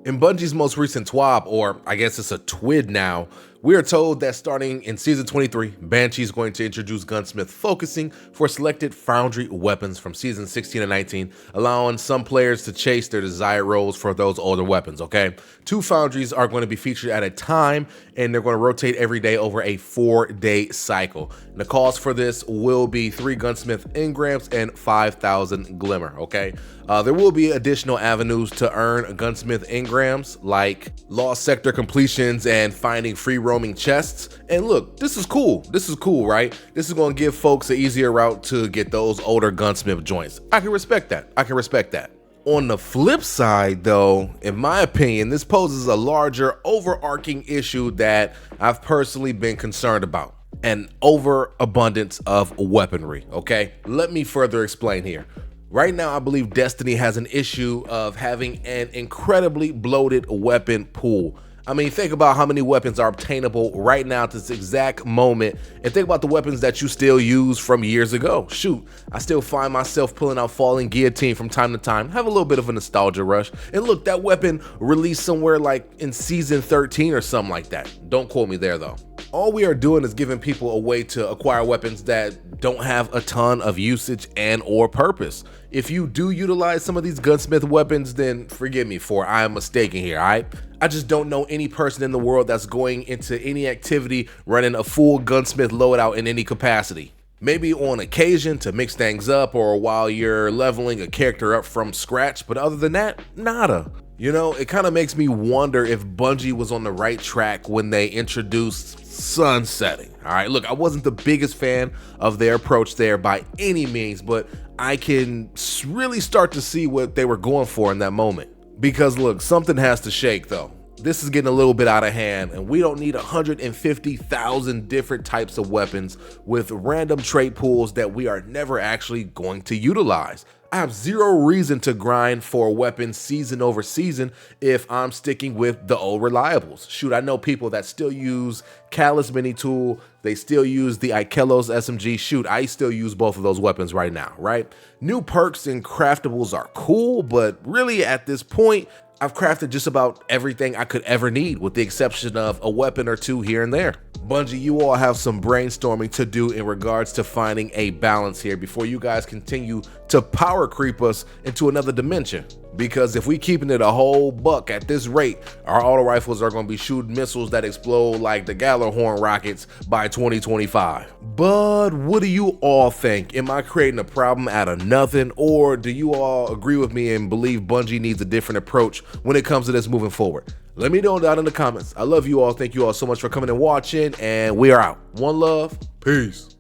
In Bungie's most recent TWAB, or I guess it's a TWID now, we are told that starting in Season 23, Banshee is going to introduce Gunsmith focusing for selected Foundry weapons from Season 16 and 19, allowing some players to chase their desired roles for those older weapons, okay? 2 Foundries are going to be featured at a time, and they're going to rotate every day over a 4-day cycle. And the cost for this will be 3 Gunsmith engrams and 5,000 Glimmer, okay? There will be additional avenues to earn Gunsmith engrams, like Lost Sector completions and finding free roaming chests. And look, this is cool. This is cool, right? This is going to give folks an easier route to get those older Gunsmith joints. I can respect that. I can respect that. On the flip side, though, in my opinion, this poses a larger overarching issue that I've personally been concerned about: an overabundance of weaponry, okay? Let me further explain here. Right now, I believe Destiny has an issue of having an incredibly bloated weapon pool. I mean, think about how many weapons are obtainable right now at this exact moment, and think about the weapons that you still use from years ago. Shoot, I still find myself pulling out Falling Guillotine from time to time, have a little bit of a nostalgia rush. And look, that weapon released somewhere like in Season 13 or something like that. Don't quote me there though. All we are doing is giving people a way to acquire weapons that don't have a ton of usage and or purpose. If you do utilize some of these gunsmith weapons, then forgive me for I am mistaken here, alright? I just don't know any person in the world that's going into any activity running a full gunsmith loadout in any capacity. Maybe on occasion to mix things up or while you're leveling a character up from scratch, but other than that, nada. You know, it kind of makes me wonder if Bungie was on the right track when they introduced sunsetting. All right, look, I wasn't the biggest fan of their approach there by any means, but I can really start to see what they were going for in that moment. Because look, something has to shake though. This is getting a little bit out of hand, and we don't need 150,000 different types of weapons with random trait pools that we are never actually going to utilize. I have zero reason to grind for weapons season over season if I'm sticking with the old reliables. Shoot, I know people that still use Callus Mini Tool, they still use the Ikelos SMG. Shoot, I still use both of those weapons right now, right? New perks and craftables are cool, but really at this point, I've crafted just about everything I could ever need, with the exception of a weapon or two here and there. Bungie, you all have some brainstorming to do in regards to finding a balance here before you guys continue to power creep us into another dimension. Because if we keeping it a whole buck at this rate, our auto rifles are going to be shooting missiles that explode like the Gallarhorn rockets by 2025. But what do you all think? Am I creating a problem out of nothing, or do you all agree with me and believe Bungie needs a different approach when it comes to this moving forward? Let me know down in the comments. I love you all. Thank you all so much for coming and watching, and we are out. One love. Peace.